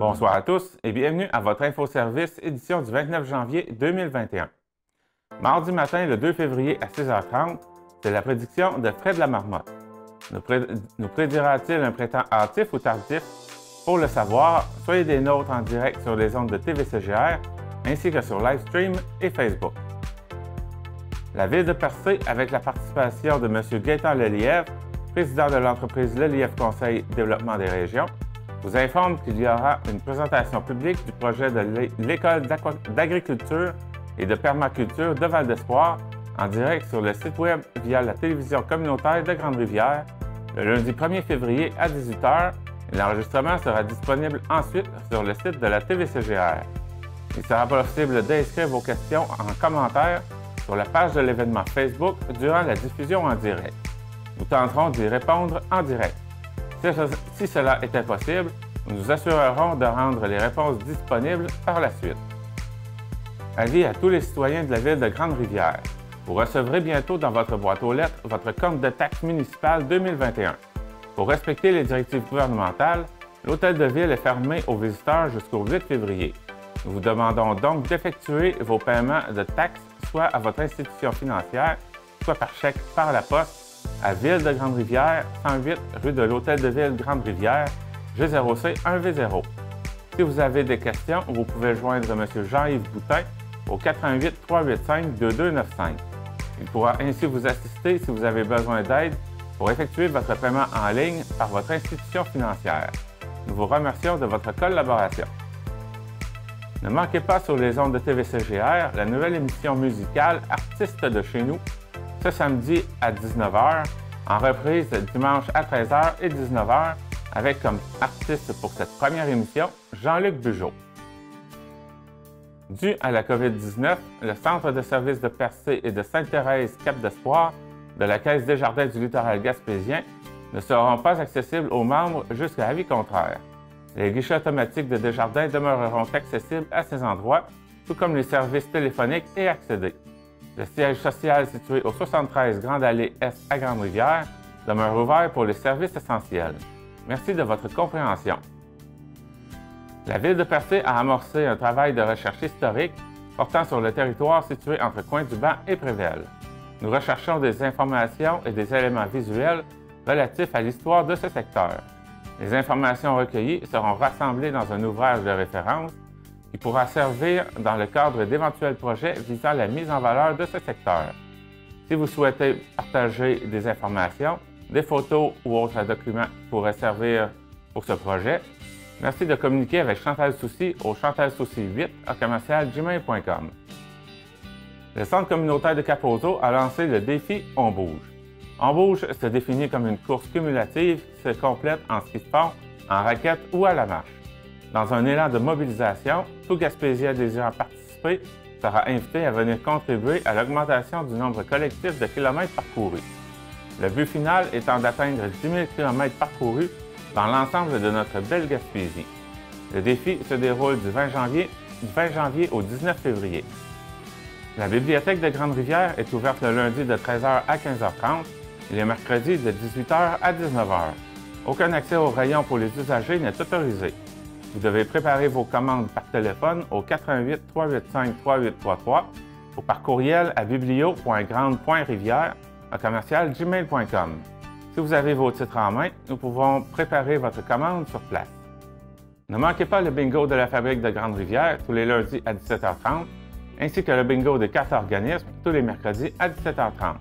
Bonsoir à tous et bienvenue à votre infoservice édition du 29 janvier 2021. Mardi matin, le 2 février à 6h30, c'est la prédiction de Fred la Marmotte. Nous prédira-t-il un printemps hâtif ou tardif? Pour le savoir, soyez des nôtres en direct sur les ondes de TVCGR ainsi que sur Livestream et Facebook. La Ville de Percé, avec la participation de M. Gaétan Lelièvre, président de l'entreprise Lelièvre Conseil Développement des régions, vous informe qu'il y aura une présentation publique du projet de l'École d'agriculture et de permaculture de Val-d'Espoir en direct sur le site web via la télévision communautaire de Grande-Rivière le lundi 1er février à 18h. L'enregistrement sera disponible ensuite sur le site de la TVCGR. Il sera possible d'inscrire vos questions en commentaire sur la page de l'événement Facebook durant la diffusion en direct. Nous tenterons d'y répondre en direct. Si cela est impossible, nous nous assurerons de rendre les réponses disponibles par la suite. Avis à tous les citoyens de la Ville de Grande-Rivière. Vous recevrez bientôt dans votre boîte aux lettres votre compte de taxe municipale 2021. Pour respecter les directives gouvernementales, l'Hôtel de Ville est fermé aux visiteurs jusqu'au 8 février. Nous vous demandons donc d'effectuer vos paiements de taxes soit à votre institution financière, soit par chèque par la poste, à Ville de Grande-Rivière, 108 rue de l'Hôtel de Ville Grande-Rivière, G0C 1V0. Si vous avez des questions, vous pouvez joindre M. Jean-Yves Boutin au 88 385 2295. Il pourra ainsi vous assister si vous avez besoin d'aide pour effectuer votre paiement en ligne par votre institution financière. Nous vous remercions de votre collaboration. Ne manquez pas sur les ondes de TVCGR la nouvelle émission musicale Artistes de chez nous, ce samedi à 19h, en reprise dimanche à 13h et 19h, avec comme artiste pour cette première émission, Jean-Luc Bugeaud. Dû à la COVID-19, le Centre de services de Percé et de Sainte-Thérèse-Cap-d'Espoir de la Caisse Desjardins du littoral gaspésien ne seront pas accessibles aux membres jusqu'à avis contraire. Les guichets automatiques de Desjardins demeureront accessibles à ces endroits, tout comme les services téléphoniques et accédés. Le siège social situé au 73 Grande Allée Est à Grande-Rivière demeure ouvert pour les services essentiels. Merci de votre compréhension. La Ville de Percé a amorcé un travail de recherche historique portant sur le territoire situé entre Coin-du-Banc et Prével. Nous recherchons des informations et des éléments visuels relatifs à l'histoire de ce secteur. Les informations recueillies seront rassemblées dans un ouvrage de référence qui pourra servir dans le cadre d'éventuels projets visant la mise en valeur de ce secteur. Si vous souhaitez partager des informations, des photos ou autres documents qui pourraient servir pour ce projet, merci de communiquer avec Chantal Soucy au chantalsoucy8@gmail.com. Le Centre communautaire de Cap-Roseau a lancé le défi On bouge. On bouge se définit comme une course cumulative qui se complète en ski de fond, en raquette ou à la marche. Dans un élan de mobilisation, tout Gaspésien désirant participer sera invité à venir contribuer à l'augmentation du nombre collectif de kilomètres parcourus. Le but final étant d'atteindre 10 000 km parcourus dans l'ensemble de notre belle Gaspésie. Le défi se déroule du 20 janvier au 19 février. La bibliothèque de Grande-Rivière est ouverte le lundi de 13h à 15h30 et les mercredis de 18h à 19h. Aucun accès au rayon pour les usagers n'est autorisé. Vous devez préparer vos commandes par téléphone au 88 385 3833 ou par courriel à biblio.grande.rivière@gmail.com. Si vous avez vos titres en main, nous pouvons préparer votre commande sur place. Ne manquez pas le bingo de la Fabrique de Grande-Rivière tous les lundis à 17h30, ainsi que le bingo des 4 organismes tous les mercredis à 17h30.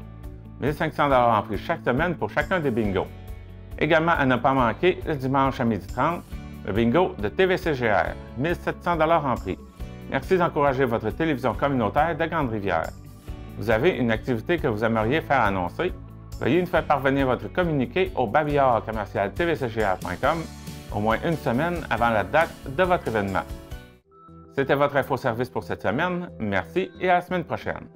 1 500 $ en prix chaque semaine pour chacun des bingos. Également à ne pas manquer, le dimanche à 12h30, le bingo de TVCGR, 1 700 $ en prix. Merci d'encourager votre télévision communautaire de Grande-Rivière. Vous avez une activité que vous aimeriez faire annoncer? Veuillez nous faire parvenir votre communiqué au babillard@tvcgr.com au moins une semaine avant la date de votre événement. C'était votre infoservice pour cette semaine. Merci et à la semaine prochaine.